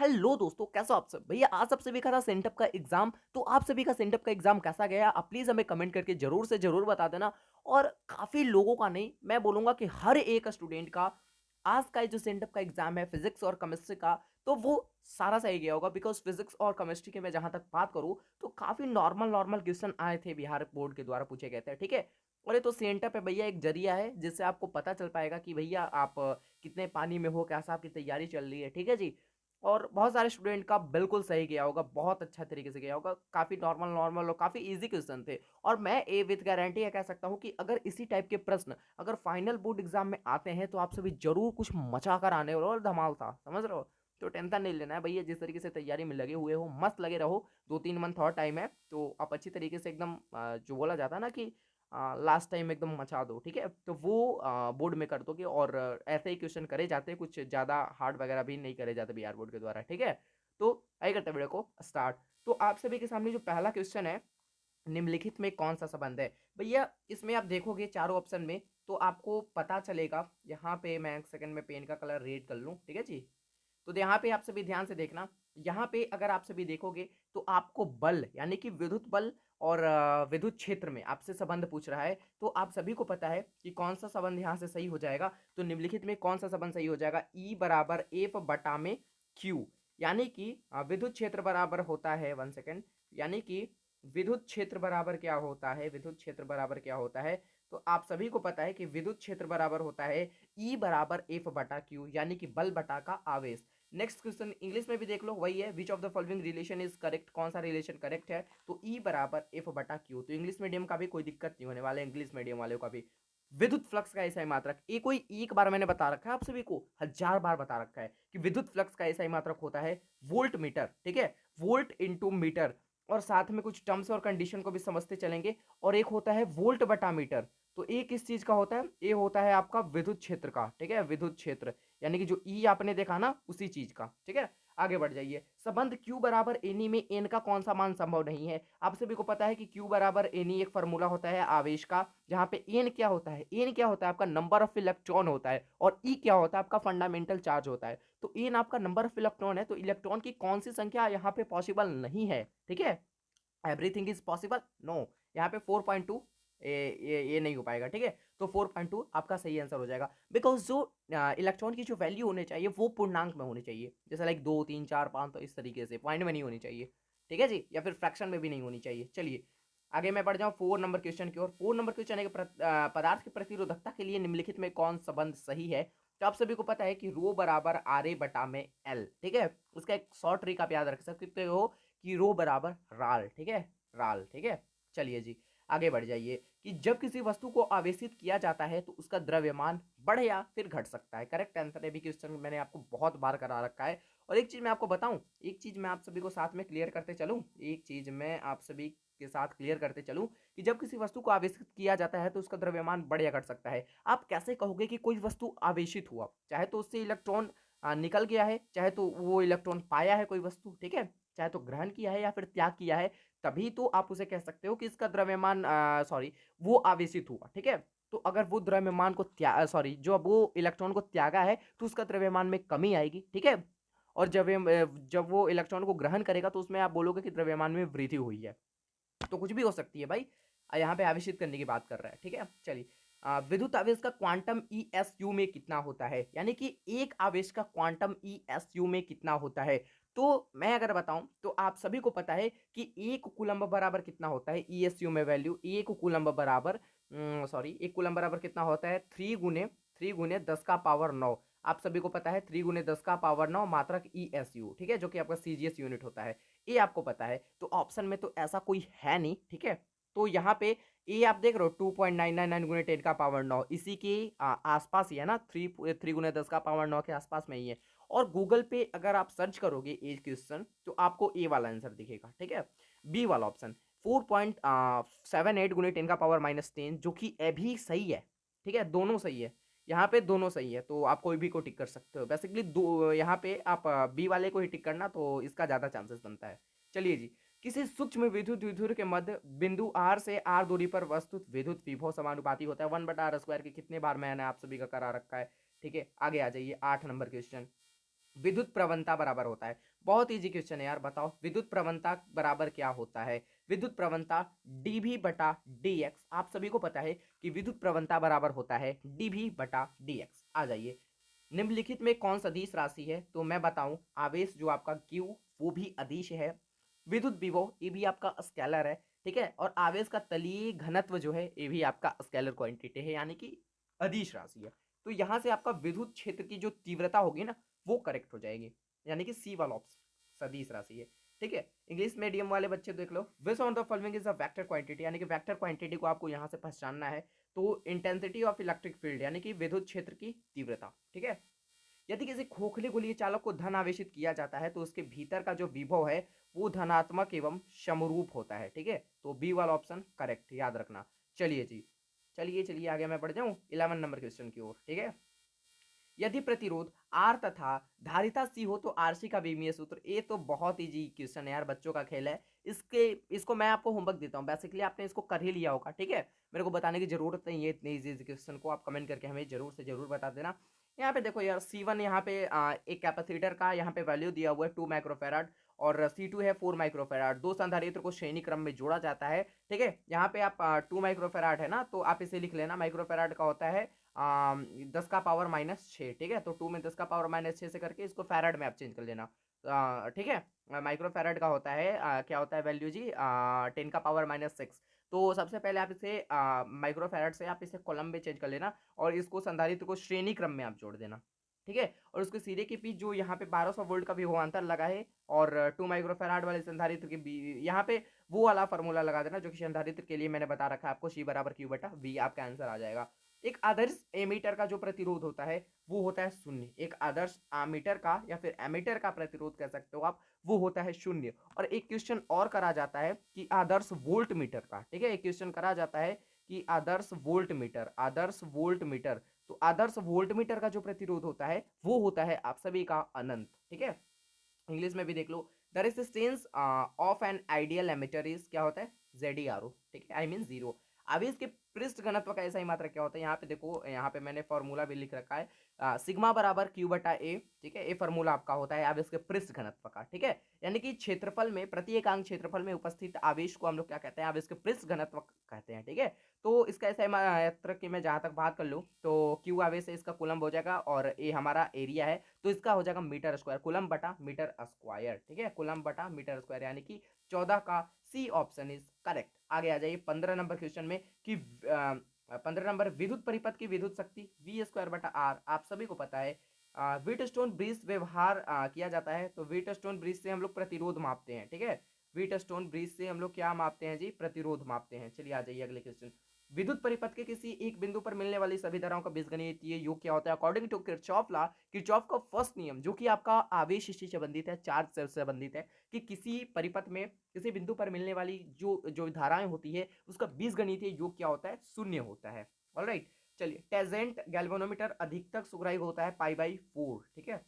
Hello दोस्तों, कैसे हो आप सब? भैया आज आप सभी का था सेंटअप का एग्जाम। तो आप सभी का सेंटअप का एग्जाम कैसा गया? आप प्लीज हमें कमेंट करके जरूर से जरूर बता देना। और काफी लोगों का नहीं, मैं बोलूंगा कि हर एक स्टूडेंट का आज का ये जो सेंटअप का एग्जाम है फिजिक्स और केमिस्ट्री का, तो वो सारा सही गया होगा। बिकॉज फिजिक्स और केमिस्ट्री की मैं जहां तक बात करूं तो काफी नॉर्मल नॉर्मल क्वेश्चन आए थे, बिहार बोर्ड के द्वारा पूछे गए थे। ठीक है। और ये तो सेंटअप है भैया, एक जरिया है जिससे आपको पता चल पाएगा कि भैया आप कितने पानी में हो, कैसा आपकी तैयारी चल रही है। ठीक है जी। और बहुत सारे स्टूडेंट का बिल्कुल सही गया होगा, बहुत अच्छा तरीके से गया होगा। काफ़ी नॉर्मल नॉर्मल और काफ़ी इजी क्वेश्चन थे। और मैं ए विद गारंटी ये कह सकता हूँ कि अगर इसी टाइप के प्रश्न अगर फाइनल बोर्ड एग्जाम में आते हैं तो आप सभी जरूर कुछ मचा कर आने वाले और धमाल था, समझ रहे हो। तो टेंशन नहीं लेना है भैया, जिस तरीके से तैयारी में लगे हुए हो मस्त लगे रहो। 2-3 मंथ और टाइम है तो आप अच्छी तरीके से एकदम जो बोला जाता है ना कि लास्ट टाइम एकदम मचा दो। ठीक है, तो वो बोर्ड में कर दोगे। और ऐसे ही क्वेश्चन करे जाते हैं, कुछ ज़्यादा हार्ड वगैरह भी नहीं करे जाते बिहार बोर्ड के द्वारा। ठीक है, तो आइए करते हैं वीडियो को स्टार्ट। तो आप सभी के सामने जो पहला क्वेश्चन है, निम्नलिखित में कौन सा संबंध है। भैया इसमें आप देखोगे चारों ऑप्शन में तो आपको पता चलेगा। यहाँ पे मैं एक सेकंड में पेन का कलर रेड कर लूँ, ठीक है जी। तो यहाँ पे आप सभी ध्यान से देखना। यहाँ पे अगर आप सभी देखोगे तो आपको बल यानी कि विद्युत बल और विद्युत क्षेत्र में आपसे संबंध पूछ रहा है। तो आप सभी को पता है कि कौन सा संबंध यहाँ से सही हो जाएगा। तो निम्नलिखित में कौन सा संबंध सही हो जाएगा, ई बराबर एफ बटा में क्यू। यानी कि विद्युत क्षेत्र बराबर होता है, वन सेकेंड, यानी कि विद्युत क्षेत्र बराबर क्या होता है, विद्युत क्षेत्र बराबर क्या होता है। तो आप सभी को पता है कि विद्युत क्षेत्र बराबर होता है ई बराबर एफ बटा क्यू, यानी कि बल बटा का आवेश। नेक्स्ट क्वेश्चन इंग्लिश में भी देख लो, वही है, विच of the following relation is correct, कौन सा रिलेशन करेक्ट है। तो ई बराबर एफ बटा क्यू। तो इंग्लिश मीडियम का भी कोई दिक्कत नहीं होने वाला है, इंग्लिश मीडियम वालों का भी। विद्युत फ्लक्स का ऐसा ही मात्रक, ये कोई एक बार मैंने बता रखा है, आप सभी को हजार बार बता रखा है कि विद्युत फ्लक्स का ऐसा ही मात्रक होता है वोल्ट मीटर। ठीक है, वोल्ट इंटू मीटर। और साथ में कुछ टर्म्स और कंडीशन को भी समझते चलेंगे। और एक होता है वोल्ट बटा मीटर। तो एक किस चीज का होता है, ये होता है आपका विद्युत क्षेत्र का। ठीक है, विद्युत क्षेत्र यानी कि जो ई आपने देखा ना उसी चीज का। ठीक है, आगे बढ़ जाइए। संबंध Q बराबर एनी में एन का कौन सा मान संभव नहीं है। आप सभी को पता है कि Q बराबर एनी एक फॉर्मूला होता है आवेश का, जहां पे एन क्या होता है, एन क्या होता है आपका नंबर ऑफ इलेक्ट्रॉन होता है, और ई क्या होता है आपका फंडामेंटल चार्ज होता है। तो एन आपका नंबर ऑफ इलेक्ट्रॉन है, तो इलेक्ट्रॉन की कौन सी संख्या यहाँ पे पॉसिबल नहीं है। ठीक है, एवरीथिंग इज पॉसिबल, नो। यहाँ पे 4.2 ये नहीं हो पाएगा। ठीक है, तो 4.2 आपका सही आंसर हो जाएगा। बिकॉज जो इलेक्ट्रॉन की जो वैल्यू होनी चाहिए वो पूर्णांक में होनी चाहिए, जैसे लाइक 2, 3, 4, 5, तो इस तरीके से पॉइंट में नहीं होनी चाहिए। ठीक है जी, या फिर फ्रैक्शन में भी नहीं होनी चाहिए। चलिए आगे मैं बढ़ जाऊँ 4 नंबर क्वेश्चन की ओर। 4 नंबर क्वेश्चन है कि पदार्थ की प्रतिरोधकता के लिए निम्नलिखित में कौन संबंध सही है। तो आप सभी को पता है कि रो बराबर आर ए बटा में एल। ठीक है, उसका एक शॉर्ट ट्रिक आप याद रख सकते हो कि रो बराबर राल। ठीक है, राल। ठीक है, चलिए जी आगे बढ़ जाइए कि जब किसी वस्तु को आवेशित किया जाता है तो उसका द्रव्यमान बढ़ या फिर घट सकता है। करेक्ट आंसर है, भी क्वेश्चन मैंने आपको बहुत बार करा रखा है। और एक चीज मैं आपको बताऊं, एक चीज मैं आप सभी को साथ में क्लियर करते चलूं, एक चीज मैं आप सभी के साथ क्लियर करते चलूं कि जब किसी वस्तु को आवेशित किया जाता है तो उसका द्रव्यमान बढ़ या घट सकता है। आप कैसे कहोगे कि कोई वस्तु आवेशित हुआ, चाहे तो उससे इलेक्ट्रॉन निकल गया है, चाहे तो वो इलेक्ट्रॉन पाया है कोई वस्तु, ठीक है, चाहे तो ग्रहण किया है या फिर त्याग किया है, तभी तो आप उसे कह सकते हो कि इसका द्रव्यमान सॉरी वो आवेशित हुआ। ठीक है, तो अगर वो द्रव्यमान को त्याग सॉरी जो वो इलेक्ट्रॉन को त्यागा है तो उसका द्रव्यमान में कमी आएगी। ठीक है, और जब वो इलेक्ट्रॉन को ग्रहण करेगा तो उसमें आप बोलोगे कि द्रव्यमान में वृद्धि हुई है। तो कुछ भी हो सकती है भाई, यहाँ पे आवेशित करने की बात कर रहा है। ठीक है, चलिए विद्युत आवेश का क्वांटम ई एस यू में कितना होता है, यानी कि एक आवेश का क्वांटम ई एस यू में कितना होता है। तो मैं अगर बताऊं तो आप सभी को पता है कि एक कूलम्ब बराबर कितना होता है ई एस यू में वैल्यू, एक कूलम्ब बराबर सॉरी एक कूलम्ब बराबर कितना होता है, 3 गुने 10 का पावर 9। आप सभी को पता है 3 गुने 10 का पावर 9 मात्रक ई एस यू। ठीक है, जो कि आपका सीजीएस यूनिट होता है, ये आपको पता है। तो ऑप्शन में तो ऐसा कोई है नहीं। ठीक है, तो यहाँ पे ये आप देख रहे हो 2.999 गुने 10 का पावर 9 इसी के आसपास ही है ना, 3 गुने 10 का पावर 9 के आसपास में ही है। और गूगल पे अगर आप सर्च करोगे ए क्वेश्चन तो आपको ए वाला आंसर दिखेगा। ठीक है, बी वाला ऑप्शन 4.78 गुने 10 का पावर-10, जो कि अभी सही है। ठीक है, दोनों सही है, यहाँ पे दोनों सही है, तो आप कोई भी को टिक कर सकते हो। बेसिकली दो यहाँ पे आप बी वाले को ही टिक करना, तो इसका ज़्यादा चांसेस बनता है। चलिए जी, किसी सूक्ष्म विद्युत द्विध्रुव के मध्य बिंदु आर से आर दूरी पर वस्तुत विद्युत विभव समानुपाती होता है 1/r² के। कितने बार मैंने आप सभी का करा रखा है। ठीक है, आगे आ जाइए 8 नंबर क्वेश्चन। विद्युत प्रवणता बराबर होता है। बहुत इजी क्वेश्चन है यार, बताओ विद्युत प्रवणता बराबर क्या होता है। विद्युत प्रवणता dV बटा dx, आप सभी को पता है कि विद्युत प्रवणता बराबर होता है dV बटा dx। आ जाइए, निम्नलिखित में कौन सदिश राशि है, तो मैं बताऊं आवेश जो आपका Q वो भी अदिश है, विद्युत विभव ये भी आपका स्केलर है, ठीक है, और आवेश का तलीय घनत्व जो है ये भी आपका स्केलर क्वांटिटी है, यानी कि अदिश राशि है। तो यहां से आपका विद्युत क्षेत्र की जो तीव्रता होगी ना वो करेक्ट हो जाएगी, यानी कि सी वाला ऑप्शन सदिश राशि है, ठीक है। इंग्लिश मीडियम वाले बच्चे देख लो, which on the following is a vector quantity, यानी कि वेक्टर क्वांटिटी को आपको यहां से पहचानना है। तो इंटेंसिटी ऑफ इलेक्ट्रिक फील्ड यानी कि विद्युत क्षेत्र की तीव्रता, ठीक है। यदि किसी खोखले गोलीय चालक को धन आवेशित किया जाता है तो उसके भीतर का जो विभव है वो धनात्मक एवं समरूप होता है, ठीक है। तो बी वाला ऑप्शन करेक्ट, याद रखना। चलिए जी, चलिए चलिए आगे मैं बढ़ जाऊं 11 नंबर क्वेश्चन की ओर, ठीक है। यदि प्रतिरोध R तथा धारिता C हो तो आरसी का विमीय सूत्र। ये तो बहुत इजी क्वेश्चन है यार, बच्चों का खेल है। इसको मैं आपको होमवर्क देता हूँ, बेसिकली आपने इसको कर ही लिया होगा, ठीक है। मेरे को बताने की जरूरत नहीं है इतने इजी क्वेश्चन को, आप कमेंट करके हमें जरूर से जरूर बता देना। यहाँ पे देखो यार C1 यहाँ पे एक कैपेसिटर का यहाँ पे वैल्यू दिया हुआ है 2 माइक्रोफेराड, और C2 है 4 माइक्रोफेराड। दो संधारित्र को श्रेणी क्रम में जोड़ा जाता है, ठीक है। यहाँ पे आप 2 माइक्रोफेराड है ना, तो आप इसे लिख लेना, माइक्रोफेराड का होता है 10⁻⁶, ठीक है। तो 2 में 10⁻⁶ से करके इसको फैराड में आप चेंज कर लेना, ठीक है। माइक्रो फैराड का होता है क्या होता है वैल्यू जी, 10⁻⁶। तो सबसे पहले आप इसे माइक्रो फैराड से आप इसे कॉलम में चेंज कर लेना, और इसको संधारित्र को श्रेणी क्रम में आप जोड़ देना, ठीक है। और उसके सिरे के बीच जो यहाँ पे 1200 वोल्ट का विभवांतर लगा है, और 2 माइक्रो फैराड वाले संधारित्र के यहाँ पे वो वाला फॉर्मूला लगा देना जो कि संधारित्र के लिए मैंने बता रखा है आपको, C बराबर Q बटा V, आपका आंसर आ जाएगा। एक आदर्श एमीटर का जो प्रतिरोध होता है वो होता है शून्य। एक आदर्श आमीटर का या फिर एमीटर का प्रतिरोध कह सकते हो आप, वो होता है शून्य। और एक क्वेश्चन और करा जाता है कि आदर्श वोल्ट मीटर का, ठीक है, एक क्वेश्चन करा जाता है कि आदर्श वोल्ट मीटर, आदर्श वोल्ट मीटर, तो आदर्श वोल्ट मीटर का जो प्रतिरोध होता है वो होता है आप सभी का अनंत, ठीक है। इंग्लिश में भी देख लो, the resistance of an ideal emitter is क्या होता है, ZERO, ठीक है, आई मीन जीरो। अभी इसके पृष्ठ घनत्व का ऐसा ही मात्रा क्या होता है, यहाँ पे देखो, यहाँ पे मैंने फॉर्मूला भी लिख रखा है, सिग्मा बराबर Q बटा A, ठीक है। ये फॉर्मूला आपका होता है अब इसके पृष्ठ घनत्व का, ठीक है। यानी कि क्षेत्रफल में, प्रति एकांक क्षेत्रफल में उपस्थित आवेश को हम लोग क्या कहते हैं, आवेश के पृष्ठ घनत्व कहते हैं, ठीक है। तो इसका ऐसा मात्र कि मैं जहाँ तक बात कर लूँ तो Q आवेश है, इसका कूलम हो जाएगा, और A हमारा एरिया है तो इसका हो जाएगा मीटर स्क्वायर, कूलम बटा मीटर स्क्वायर, ठीक है, कूलम बटा मीटर स्क्वायर, यानी कि 14 का C ऑप्शन इज करेक्ट। आगे आ जाइए 15 नंबर क्वेश्चन में कि 15 नंबर, विद्युत परिपथ की विद्युत शक्ति V स्क्वायर बटा R, आप सभी को पता है व्हीटस्टोन ब्रिज व्यवहार किया जाता है, तो व्हीटस्टोन ब्रिज से हम लोग प्रतिरोध मापते हैं, ठीक है। व्हीटस्टोन ब्रिज से हम लोग क्या मापते हैं जी, प्रतिरोध मापते हैं। चलिए आ जाइए अगले क्वेश्चन। विद्युत परिपथ के किसी एक बिंदु पर मिलने वाली सभी धाराओं का बीजगणितीय योग क्या होता है, according to Kirchhoff law, Kirchhoff का फर्स्ट नियम जो कि आपका आवेश से संबंधित है, चार्ज से संबंधित है, कि किसी परिपथ में किसी बिंदु पर मिलने वाली जो जो धाराएं होती है उसका बीजगणितीय योग क्या होता है, शून्य होता है। ऑलराइट, चलिए टेजेंट गैल्वेनोमीटर अधिकतम सुग्राह्य होता है π/4, ठीक है।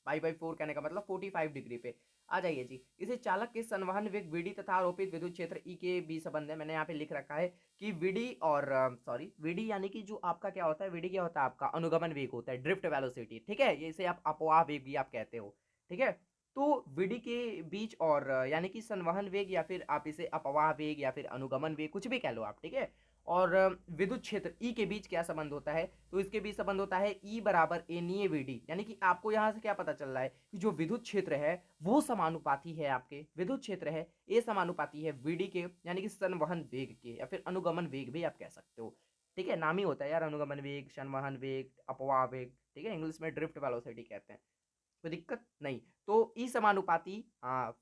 π/4 कहने का मतलब 45 डिग्री पे। आ जाइए जी, इसे चालक के संवहन वेग VD तथा आरोपित विद्युत क्षेत्र E के बीच संबंध है। मैंने यहाँ पे लिख रखा है कि VD और सॉरी VD यानी कि जो आपका क्या होता है, VD क्या होता है आपका अनुगमन वेग होता है, ड्रिफ्ट वेलोसिटी, ठीक है। ये इसे आप अपवाह वेग भी आप कहते हो, ठीक है। तो VD के बीच और यानी कि संवहन वेग, या फिर आप इसे अपवाह वेग या फिर अनुगमन वेग कुछ भी कह लो आप, ठीक है। और विद्युत क्षेत्र E के बीच क्या संबंध होता है, तो इसके बीच संबंध होता है E बराबर एनीए VD, यानी कि आपको यहाँ से क्या पता चल रहा है कि जो विद्युत क्षेत्र है वो समानुपाती है, आपके विद्युत क्षेत्र है ये समानुपाती है VD के, यानी कि संवहन वेग के, या फिर अनुगमन वेग भी आप कह सकते हो, ठीक है। नाम ही होता है यार, अनुगमन वेग, संवहन वेग, अपवाह वेग, ठीक है। इंग्लिश में ड्रिफ्ट वेलोसिटी कहते हैं, कोई दिक्कत नहीं। तो ई समानुपाती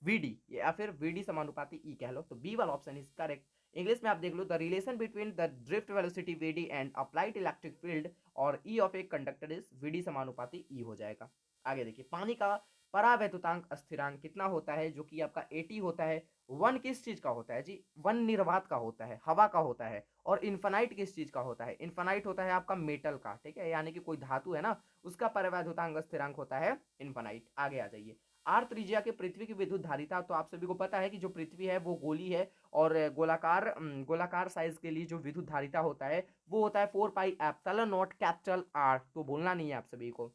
VD, या फिर VD समानुपाती ई कह लो, तो बी वाला ऑप्शन इज करेक्ट। इंग्लिश में आप देख लो, the relation between the drift velocity VD and applied electric field और E of a conductor is VD समानुपाती ई हो जाएगा। आगे देखिए, पानी का परावैद्युतांक स्थिरांक कितना होता है, जो कि आपका 80 होता है। वन किस चीज का होता है जी, वन निर्वात का होता है, हवा का होता है। और इन्फानाइट किस चीज का होता है, इन्फानाइट होता है आपका मेटल का, ठीक है, यानी कि कोई धातु है ना, उसका परावैद्युतांक स्थिरांक होता है इन्फानाइट। आगे आ जाइए, आर त्रिज्या के पृथ्वी की विद्युत धारिता, तो आप सभी को पता है कि जो पृथ्वी है वो गोली है, और गोलाकार साइज के लिए जो विद्युत धारिता होता है वो होता है 4 pi epsilon not capital R, तो बोलना नहीं है आप सभी को,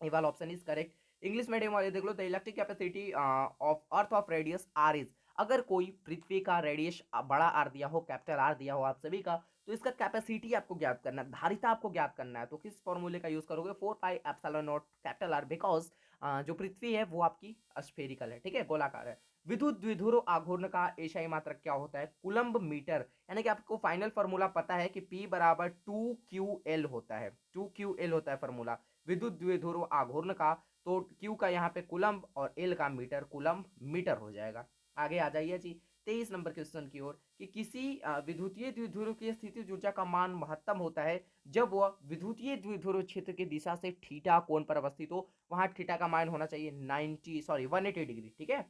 ये वाला option is correct. English medium वाले देख लो, the electric capacity of earth of radius R is, अगर कोई पृथ्वी का रेडियस बड़ा आर दिया हो, कैपिटल आर दिया हो आप सभी का, तो इसका कैपेसिटी आपको ज्ञात करना है, धारिता आपको ज्ञात करना है। तो किस फॉर्मूले का यूज करोगे, 4 pi epsilon not capital R, because जो पृथ्वी है वो आपकी स्फेरिकल है, ठीक है, गोलाकार है। विद्युत द्विध्रुव आघूर्ण का एशियाई मात्रक क्या होता है, कुलम्ब मीटर, यानी कि आपको फाइनल फॉर्मूला पता है कि P बराबर 2QL होता है, 2QL होता है फॉर्मूला विद्युत द्विध्रुव आघूर्ण का। तो Q का यहाँ पे कुलम्ब और L का मीटर, कुलम्ब मीटर हो जाएगा। आगे आ जाइए जी 23 नंबर क्वेश्चन की ओर, कि किसी विद्युतीय द्विध्रुव की स्थिति ऊर्जा का मान महत्तम होता है जब वह विद्युतीय द्विध्रुव क्षेत्र की दिशा से थीटा कोण पर अवस्थित हो। वहां थीटा का मान होना चाहिए 180 डिग्री, ठीक है।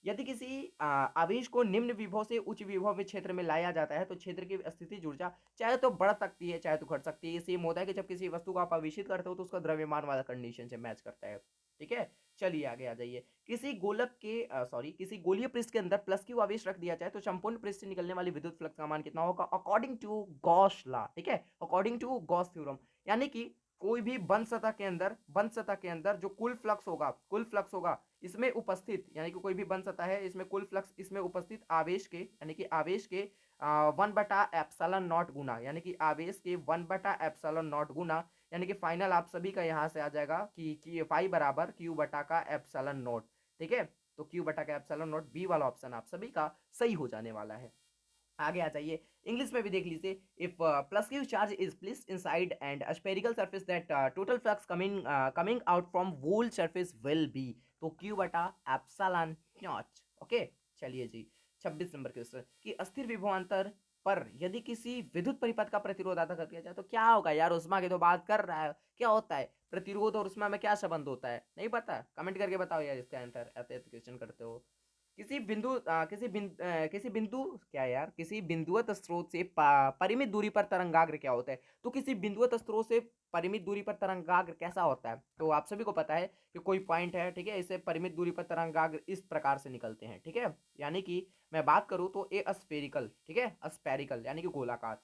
यदि किसी आवेश को निम्न विभव से उच्च विभव में क्षेत्र में लाया जाता है तो क्षेत्र की स्थिति ऊर्जा चाहे तो बढ़ सकती है चाहे तो घट सकती है। सेम होता है कि जब किसी वस्तु को आप आवेशित करते हो तो उसका द्रव्यमान वाला कंडीशन से मैच करता है, ठीक है। चलिए आगे आ जाइए, किसी गोलक के किसी गोलीय पृष्ठ के अंदर प्लस क्यू आवेश रख दिया जाए तो संपूर्ण पृष्ठ से निकलने वाली विद्युत फ्लक्स का मान कितना होगा, अकॉर्डिंग टू गॉस लॉ, ठीक है, अकॉर्डिंग टू गॉस थ्योरम। यानी कि कोई भी बंद सतह के अंदर जो कुल फ्लक्स होगा इसमें उपस्थित, यानी कि कोई भी बन सकता है इसमें कुल फ्लक्स इसमें उपस्थित आवेश के, यानी कि आवेश के 1/एप्सिलॉन नॉट गुना, यानी कि आवेश के 1/एप्सिलॉन नॉट गुना, यानी कि फाइनल आप सभी का यहाँ से आ जाएगा कि फाई बराबर क्यू बटा का एप्सिलॉन नॉट, ठीक है। तो क्यू बटा का एप्सिलॉन नॉट, बी वाला ऑप्शन आप सभी का सही हो जाने वाला है। आगे आ जाइए, इंग्लिश में भी देख लीजिए, if plus q charge is placed inside and a spherical surface that total flux coming out from whole surface will be, तो क्यू बटा एप्सिलॉन नॉट, ओके। चलिए जी 26 नंबर क्वेश्चन, कि अस्थिर विभवांतर पर यदि किसी विद्युत परिपथ का प्रतिरोध अदा कर दिया जाए तो क्या होगा। यार उष्मा की तो बात कर रहा है, क्या होता है प्रतिरोध और उष्मा में क्या संबंध होता है, नहीं पता, कमेंट करके बताओ यार इसका आंसर, ऐसे क्वेश्चन करते हो। किसी बिंदु क्या यार, किसी बिंदुवत स्रोत से परिमित दूरी पर तरंगाग्र क्या होता है। तो किसी बिंदुवत स्रोत से परिमित दूरी पर तरंगाग्र कैसा होता है, तो आप सभी को पता है कि कोई पॉइंट है, ठीक है, इसे परिमित दूरी पर तरंगाग्र इस प्रकार से निकलते हैं, ठीक है। यानी कि मैं बात करूं तो ए स्फेरिकल, ठीक है, स्फेरिकल यानी कि गोलाकार।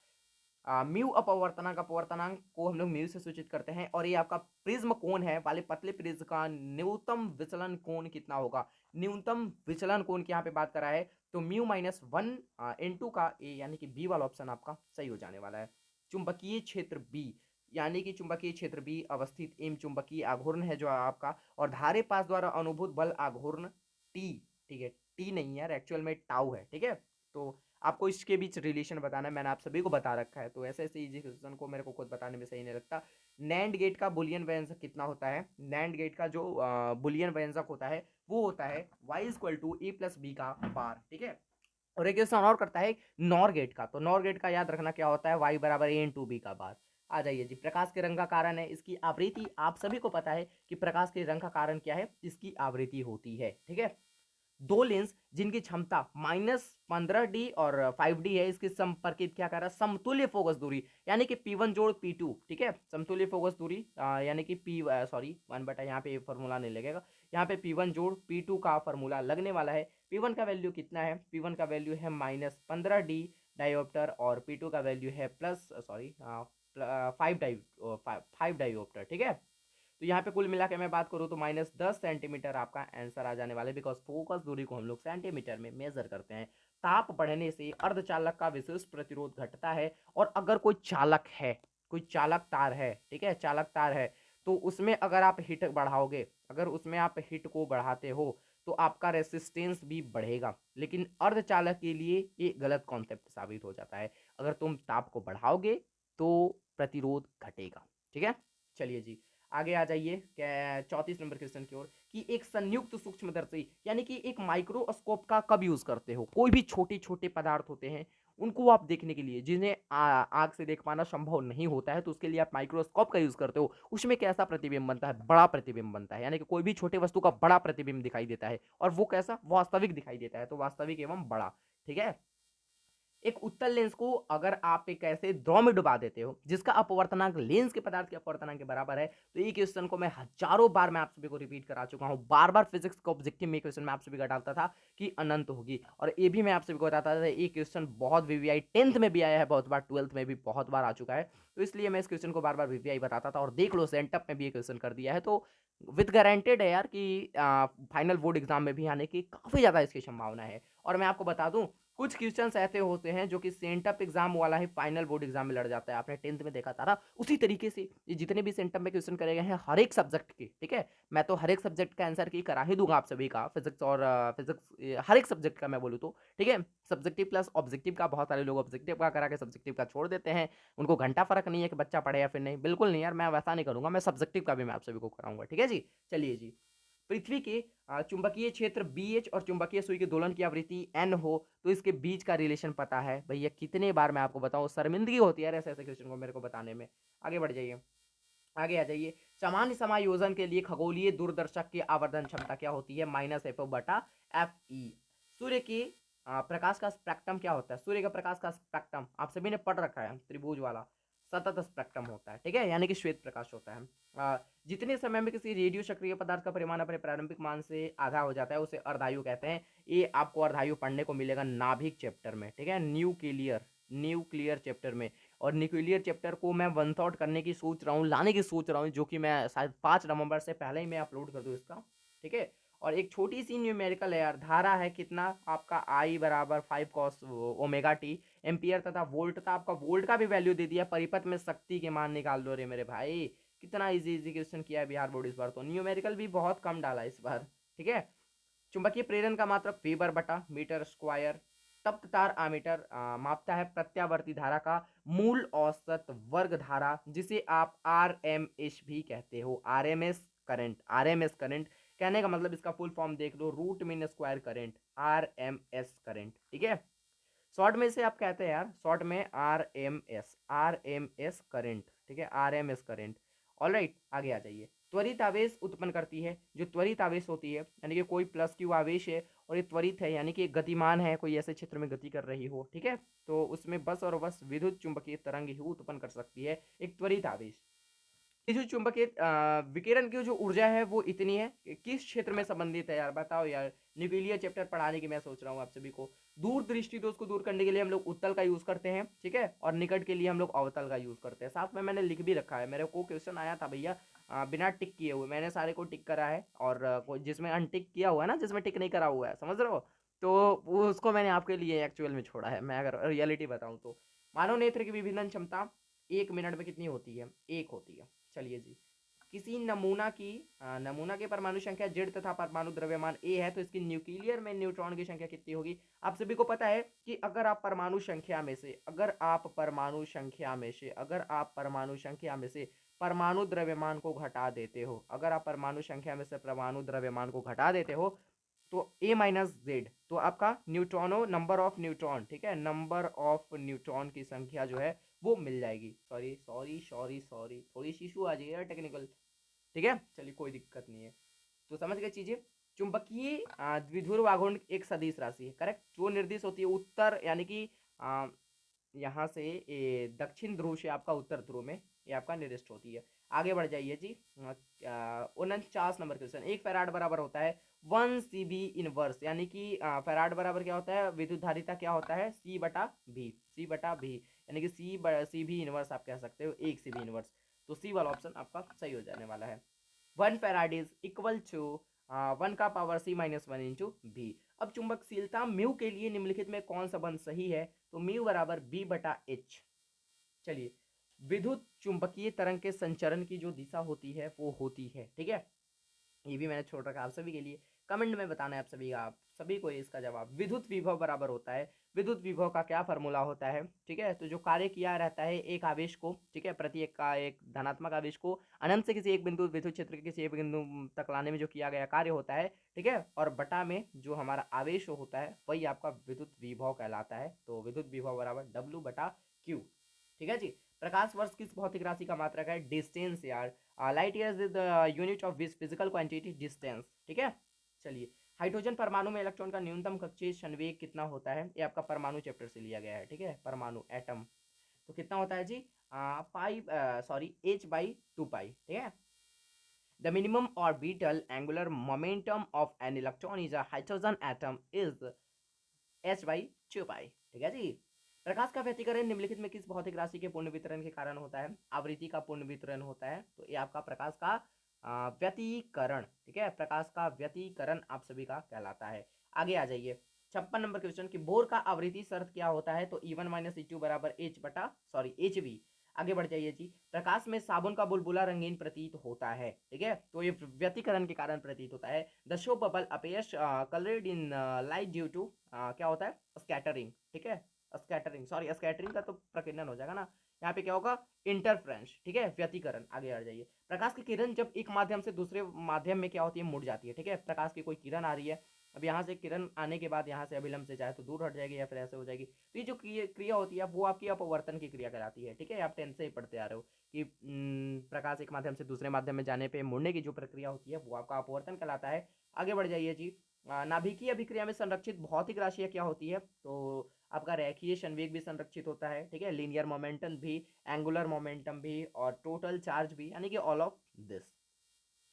म्यू अपवर्तनांक, अपवर्तनांक को हम लोग म्यू से सूचित करते हैं। और ये आपका प्रिज्म कोण है, वाले पतले प्रिज्म का न्यूनतम विचलन कोण कितना होगा, न्यूनतम विचलन कोण की यहाँ पे बात करा है, तो म्यू -1 इंटू का ए, यानी कि बी वाला ऑप्शन आपका सही हो जाने वाला है। चुंबकीय क्षेत्र बी, यानी कि चुंबकीय क्षेत्र बी अवस्थित एम चुंबकीय आघूर्ण है जो आपका, और धारे पास द्वारा अनुभूत बल आघूर्ण टी, ठीक है, टी नहीं यार एक्चुअल में टाउ है, ठीक है। तो आपको इसके बीच रिलेशन बताना है, मैंने आप सभी को बता रखा है, तो ऐसे ऐसे इजी क्वेश्चन को मेरे को खुद बताने में सही नहीं लगता। नैंड गेट का बुलियन व्यंजक कितना होता है, नैंड गेट का जो बुलियन व्यंजक होता है वो होता है y = a+b का बार, ठीक है। और एक क्वेश्चन और करता है नॉर गेट का, तो नॉर गेट का याद रखना क्या होता है, y बराबर a × b का बार। आ जाइए जी, प्रकाश के रंग का कारण है इसकी आवृत्ति, आप सभी को पता है कि प्रकाश के रंग का कारण क्या है, इसकी आवृत्ति होती है, ठीक है। दो लेंस जिनकी क्षमता -15D और 5D है, इसके संपर्कित क्या कर रहा है, समतुल्य फोकस दूरी, यानी कि P1 जोड़ P2, ठीक है, समतुल्य फोकस दूरी यानी कि वन बटा, यहाँ पे फॉर्मूला नहीं लगेगा, यहाँ पे P1 जोड़ P2 का फॉर्मूला लगने वाला है। P1 का वैल्यू कितना है, P1 का वैल्यू है -15D डायोप्टर, और P2 का वैल्यू है 5 डायोप्टर, ठीक है। तो यहाँ पे कुल मिला के मैं बात करूँ तो -10 सेंटीमीटर आपका आंसर आ जाने वाले, बिकॉज फोकस दूरी को हम लोग सेंटीमीटर में मेजर करते हैं। ताप बढ़ने से अर्धचालक का विशेष प्रतिरोध घटता है, और अगर कोई चालक है, कोई चालक तार है, ठीक है, चालक तार है, तो उसमें अगर आप हिट बढ़ाओगे, अगर उसमें आप हिट को बढ़ाते हो तो आपका रेसिस्टेंस भी बढ़ेगा, लेकिन अर्धचालक के लिए ये गलत कॉन्सेप्ट साबित हो जाता है। अगर तुम ताप को बढ़ाओगे तो प्रतिरोध घटेगा, ठीक है। चलिए जी आगे आ जाइए 34 नंबर क्वेश्चन की ओर, कि एक संयुक्त सूक्ष्मदर्शी यानी कि एक माइक्रोस्कोप का कब यूज करते हो। कोई भी छोटे छोटे पदार्थ होते हैं उनको आप देखने के लिए, जिन्हें आग से देख पाना संभव नहीं होता है, तो उसके लिए आप माइक्रोस्कोप का यूज करते हो। उसमें कैसा प्रतिबिंब बनता है, बड़ा प्रतिबिंब बनता है, यानी कि कोई भी छोटे वस्तु का बड़ा प्रतिबिंब दिखाई देता है, और वो कैसा, वास्तविक दिखाई देता है, तो वास्तविक एवं बड़ा, ठीक है। एक उत्तल लेंस को अगर आप एक ऐसे द्रव में डुबा देते हो जिसका अपवर्तनांक लेंस के पदार्थ के अपवर्तनांक के बराबर है, तो ये क्वेश्चन को मैं हजारों बार मैं आप सभी को रिपीट करा चुका हूं, बार बार फिजिक्स का ऑब्जेक्टिव में क्वेश्चन मैं आप सभी का डालता था कि अनंत होगी, और ये भी मैं आप सभी को बताता था, ये क्वेश्चन बहुत वीवीआई 10th में भी आया है बहुत बार, 12th में भी बहुत बार आ चुका है। तो इसलिए मैं इस क्वेश्चन को बार-बार वीवीआई बताता था और देख लो सेंटअप में भी ये क्वेश्चन कर दिया है, तो विथ गारंटेड है यार कि फाइनल बोर्ड एग्ज़ाम में भी आने की काफ़ी ज़्यादा इसकी संभावना है। और मैं आपको बता दूँ, कुछ क्वेश्चन्स ऐसे होते हैं जो कि सेंटअप एग्ज़ाम वाला ही फाइनल बोर्ड एग्ज़ाम में लड़ जाता है। आपने 10th में देखा था ना, उसी तरीके से ये जितने भी सेंटअप में क्वेश्चन करे गए हैं हर एक सब्जेक्ट के, ठीक है? मैं तो हर एक सब्जेक्ट का आंसर की करा ही दूँगा आप सभी का, फिज़िक्स और हर एक सब्जेक्ट का मैं बोलूँ तो, ठीक है? सब्जेक्टिव प्लस ऑब्जेक्टिव का बहुत सारे लोग ऑब्जेक्टिव का करा के सब्जेक्टिव का छोड़ देते हैं। उनको घंटा फ़र्क नहीं है कि बच्चा पढ़े या फिर नहीं, बिल्कुल नहीं यार, मैं वैसा नहीं करूँगा, मैं सब्जेक्टिव का भी मैं आप सभी को कराऊँगा, ठीक है जी? चलिए जी। पृथ्वी के चुंबकीय क्षेत्र BH और चुंबकीय सुई के दोलन की आवृत्ति N हो, तो इसके बीच का रिलेशन पता है। भैया कितने बार मैं आपको बताऊँ, शर्मिंदगी होती है यार ऐसे-ऐसे क्वेश्चन को मेरे को बताने में। आगे बढ़ जाइए, आगे आ जाइए। सामान्य समायोजन के लिए खगोलीय दूरदर्शक की आवर्धन क्षमता क्या होती है? -FO बटा FE। सूर्य की प्रकाश का स्पेक्ट्रम क्या होता है? सूर्य का प्रकाश का स्पेक्ट्रम आप सभी ने पढ़ रखा है, त्रिभुज वाला। सतत स्पेक्ट्रम होता है, ठीक है? यानी कि श्वेत प्रकाश होता है। जितने समय में किसी रेडियो सक्रिय पदार्थ का परिमाण अपने प्रारंभिक मान से आधा हो जाता है, उसे अर्धायु कहते हैं। ये आपको अर्धायु पढ़ने को मिलेगा नाभिक चैप्टर में, ठीक है? न्यूक्लियर न्यूक्लियर चैप्टर में। और न्यूक्लियर चैप्टर को मैं वन शॉट करने की सोच रहा हूँ, लाने की सोच रहा हूँ, जो कि मैं शायद 5 नवंबर से पहले ही मैं अपलोड कर दूँ इसका, ठीक है? और एक छोटी सी न्यूमेरिकल है यार, धारा है कितना आपका I बराबर 5 cos ओमेगा टी एम्पियर तथा वोल्ट था, आपका वोल्ट का भी वैल्यू दे दिया, परिपथ में शक्ति के मान निकाल दो रे मेरे भाई। कितना इजी इजी क्वेश्चन किया है बिहार बोर्ड इस बार, तो न्यूमेरिकल भी बहुत कम डाला इस बार, ठीक है? चुंबकीय प्रेरण का मात्रक वेबर बटा मीटर स्क्वायर। तप्त तार आमीटर मापता है प्रत्यावर्ती धारा का मूल औसत वर्ग धारा, जिसे आप RMS भी कहते हो। RMS करंट कहने का मतलब इसका फुल फॉर्म देख लो, root mean square current, RMS current, ठीक है? शॉर्ट में से आप कहते हैं यार, शॉर्ट में आर एम एस करंट, ठीक है? RMS current. ऑलराइट, आगे आ जाइए। त्वरित आवेश उत्पन्न करती है, जो त्वरित आवेश होती है यानी कि कोई प्लस क्यू आवेश है और ये त्वरित है यानी कि एक गतिमान है, कोई ऐसे क्षेत्र में गति कर रही हो, ठीक है? तो उसमें बस और बस विद्युत चुंबकीय तरंग ही उत्पन्न कर सकती है एक त्वरित आवेश। ये जो चुंबकीय विकिरण की जो ऊर्जा है वो इतनी है कि किस क्षेत्र में संबंधित है यार, बताओ यार। न्यूक्लियर चैप्टर पढ़ाने की मैं सोच रहा हूँ आप सभी को। दूर दृष्टि दोष को दूर करने के लिए हम लोग उत्तल का यूज करते हैं, ठीक है? और निकट के लिए हम लोग अवतल का यूज करते हैं। साथ में मैंने लिख भी रखा है, मेरे को क्वेश्चन आया था भैया बिना टिक किए हुए, मैंने सारे को टिक करा है। और कोई जिसमें अनटिक किया हुआ है ना, जिसमें टिक नहीं करा हुआ है, समझ रहे हो? तो वो उसको मैंने आपके लिए एक्चुअल में छोड़ा है, मैं अगर रियलिटी बताऊं तो। मानव नेत्र की विभिन्न क्षमता 1 मिनट में कितनी होती है? 1 होती है। चलिए जी। किसी नमूना की परमाणु संख्या Z तथा परमाणु द्रव्यमान A है, तो इसकी न्यूक्लियर में न्यूट्रॉन की संख्या कितनी होगी? आप सभी को पता है कि अगर आप परमाणु द्रव्यमान को घटा देते हो, अगर आप परमाणु संख्या में से परमाणु द्रव्यमान को घटा देते हो, तो A-Z, तो आपका न्यूट्रॉनो नंबर ऑफ न्यूट्रॉन, ठीक है? नंबर ऑफ न्यूट्रॉन की संख्या जो है वो मिल जाएगी। सॉरी सॉरी सॉरी सॉरी, थोड़ी सी इशू आ जाएगी टेक्निकल, ठीक है? चलिए कोई दिक्कत नहीं है, तो समझ गए चीजें। चुंबकीय द्विध्रुव आघूर्ण एक सदिश राशि है, करेक्ट? जो निर्दिष्ट होती है उत्तर यानी कि यहाँ से दक्षिण ध्रुव से आपका उत्तर ध्रुव में ये आपका निर्दिष्ट होती है। आगे बढ़ जाइए जी। 49 नंबर क्वेश्चन। एक फैराड बराबर होता है 1 CB इनवर्स, यानी कि फैराड बराबर क्या होता है? विद्युत धारिता क्या होता है? C/V, यानी कि CB इनवर्स आप कह सकते हो, 1 CB इनवर्स। तो सी वाला ऑप्शन आपका सही हो जाने वाला है। 1 फैराड इज इक्वल टू 1 का पावर C-1 अब चुंबकशीलता म्यू के लिए निम्नलिखित में कौन सा बंध सही है? तो म्यू बराबर B/H। चलिए, विद्युत चुंबकीय तरंग के संचरण की जो दिशा होती है वो होती है, ठीक है? ये भी मैंने छोड़ रखा आप सभी के लिए, कमेंट में बताना है आप सभी को इसका जवाब। विद्युत विभव बराबर होता है, विद्युत विभव का क्या फॉर्मूला होता है, ठीक है? तो जो कार्य किया रहता है एक आवेश को, ठीक है, प्रति एक का एक धनात्मक आवेश को अनंत से किसी एक बिंदु विद्युत क्षेत्र के किसी एक बिंदु तक लाने में जो किया गया कार्य होता है, ठीक है? और बटा में जो हमारा आवेश होता है वही आपका विद्युत विभव कहलाता है। तो विद्युत विभव बराबर W/Q, ठीक है जी। प्रकाश वर्ष किस भौतिक राशि का मात्रक है? डिस्टेंस यार। Light years is the unit of which physical quantity distance, ठीक है? चलिए, हाइड्रोजन परमाणु में इलेक्ट्रॉन का न्यूनतम कक्षीय संवेग कितना होता है? ये आपका परमाणु चैप्टर से लिया गया है, ठीक है? परमाणु एटम, तो कितना होता है जी? 5 H/2 पाई, ठीक है? The minimum orbital angular momentum of an electron is a hydrogen atom is H/2 पाई, ठीक है जी। प्रकाश का व्यतिकरण निम्नलिखित में किस भौतिक राशि के पूर्ण वितरण के कारण होता है? आवृत्ति का पूर्ण वितरण होता है, तो ये आपका प्रकाश का व्यतिकरण, ठीक है, प्रकाश का व्यतिकरण आप सभी का कहलाता है। आगे आ जाइए 56 नंबर क्वेश्चन की बोर का आवृत्ति शर्त क्या होता है? तो E1 माइनस E2 बराबर HV। आगे बढ़ जाइए जी। प्रकाश में साबुन का बुलबुला रंगीन प्रतीत होता है, ठीक है, तो ये व्यतिकरण के कारण प्रतीत होता है। The soap bubble appears coloured in light due to क्या होता है? स्कैटरिंग, ठीक है, स्कैटरिंग, सॉरी स्कैटरिंग का तो प्रकीर्णन हो जाएगा ना, यहाँ पे क्या होगा? इंटरफ्रेंस, ठीक है, व्यतिकरण। आगे आ जाइए। प्रकाश की किरण जब एक माध्यम से दूसरे माध्यम में क्या होती है? मुड़ जाती है, ठीक है, प्रकाश की कोई किरण आ रही है, अब यहाँ से किरण आने के बाद यहाँ से अभिलंब से चाहे तो दूर हट जाएगी या फिर ऐसे हो जाएगी, तो ये जो क्रिया होती है वो आपकी अपवर्तन की क्रिया कहलाती है, ठीक है, आप 10 से ही पढ़ते आ रहे हो कि प्रकाश एक माध्यम से दूसरे माध्यम में जाने पे मुड़ने की जो प्रक्रिया होती है वो आपका अपवर्तन कहलाता है। आगे बढ़ जाइए जी। नाभिकीय अभिक्रिया में संरक्षित भौतिक राशियाँ क्या होती है? तो आपका रेखीय संवेग भी संरक्षित होता है, ठीक है, लीनियर मोमेंटम भी, एंगुलर मोमेंटम भी और टोटल चार्ज भी, यानी कि ऑल ऑफ दिस।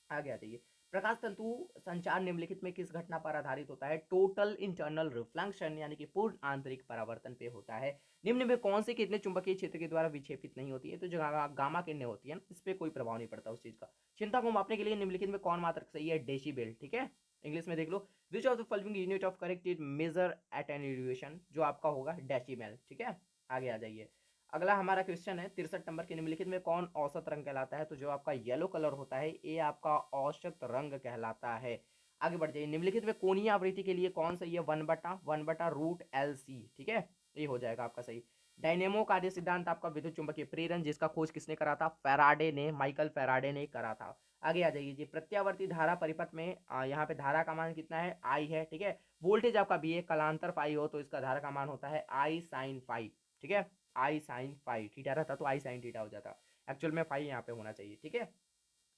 आगे आ जाइए। प्रकाश तंतु संचार निम्नलिखित में किस घटना पर आधारित होता है? टोटल इंटरनल रिफ्लेक्शन, यानी कि पूर्ण आंतरिक परावर्तन पे होता है। निम्न में कौन सी किरणें चुंबकीय क्षेत्र के द्वारा विक्षेपित नहीं होती है? तो जो गामा किरणें होती है इस पे कोई प्रभाव नहीं पड़ता उस चीज का। चिंता को मापने के लिए निम्नलिखित में कौन मात्रक सही है? डेसिबल, ठीक है, इंग्लिश में देख लो। Which of the following unit of corrected measure attenuation, जो आपका होगा डेसिमल, ठीक है। आगे आ जाइए। अगला हमारा क्वेश्चन है 63 नंबर के, निम्नलिखित में कौन औसत रंग कहलाता है? तो जो आपका येलो कलर होता है ये आपका औसत रंग कहलाता है। आगे बढ़ जाइए। निम्नलिखित में कोणीय आवृत्ति के लिए कौन सही है? 1/√LC, ठीक है, ये हो जाएगा आपका सही। डायनेमो कार्य सिद्धांत आपका विद्युत चुंबकीय प्रेरण, जिसका खोज किसने करा था? फैराडे ने, माइकल फैराडे ने करा था। आगे आ जाइए जी। प्रत्यावर्ती धारा परिपथ में यहाँ पे धारा का मान कितना है? आई है, ठीक है। वोल्टेज आपका भी है, कलांतर फाई हो तो इसका धारा का मान होता है आई साइन फाई, ठीक है, आई साइन फाई, थीटा रहता तो आई साइन थीटा हो जाता, एक्चुअल में फाई यहाँ पे होना चाहिए, ठीक है।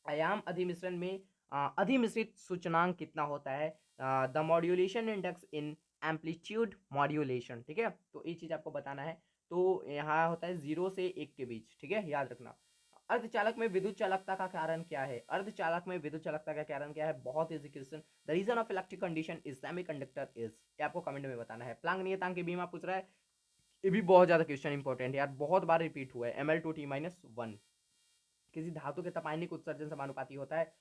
आयाम अधिमिश्रण में अधिमिश्रित सूचनांक कितना होता है? The modulation index in amplitude modulation, ठीक है, तो ये चीज आपको बताना है। तो यहाँ होता है 0 से 1 के बीच, ठीक है, याद रखना। अर्धचालक में विद्युत चालकता का कारण क्या है? अर्धचालक में विद्युत चालकता का कारण क्या है? बहुत easy question. The reason of electric condition is semiconductor is, ये आपको कमेंट में बताना है। प्लांक नियतांक के बीमा पूछ रहा है, ये भी बहुत ज्यादा क्वेश्चन इंपॉर्टेंट है यार, बहुत बार रिपीट हुआ है। Ml2T-1 किसी धातु के तपायनिक उत्सर्जन समानुपाती होता है।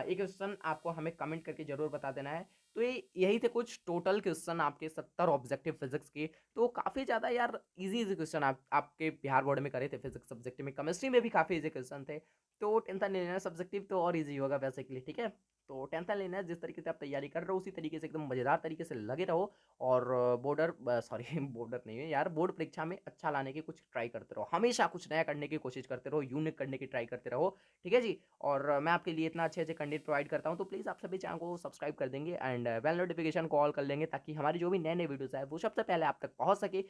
ये क्वेश्चन आपको हमें कमेंट करके जरूर बता देना है। तो ये यही थे कुछ टोटल क्वेश्चन आपके 70 ऑब्जेक्टिव फिजिक्स के। तो काफ़ी ज़्यादा यार इजी इजी क्वेश्चन आपके बिहार बोर्ड में करे थे फिजिक्स सब्जेक्ट में। केमिस्ट्री में भी काफ़ी इजी क्वेश्चन थे। तो टेंशन नहीं लेना, सब्जेक्टिव तो और इजी होगा वैसे के लिए, ठीक है। तो टेंशन लेना है, जिस तरीके से आप तैयारी कर रहे हो उसी तरीके से एकदम मज़ेदार तरीके से लगे रहो। और बॉर्डर सॉरी बॉर्डर नहीं है यार, बोर्ड परीक्षा में अच्छा लाने की कुछ ट्राई करते रहो, हमेशा कुछ नया करने की कोशिश करते रहो, यूनिक करने की ट्राई करते रहो, ठीक है जी। और मैं आपके लिए इतना अच्छे अच्छे कंटेंट प्रोवाइड करता हूँ, तो प्लीज़ आप सभी चैनल को सब्सक्राइब कर देंगे एंड बेल नोटिफिकेशन को ऑल कर लेंगे, ताकि हमारी जो भी नए नए वीडियोस है वो सबसे पहले आप तक पहुँच सके।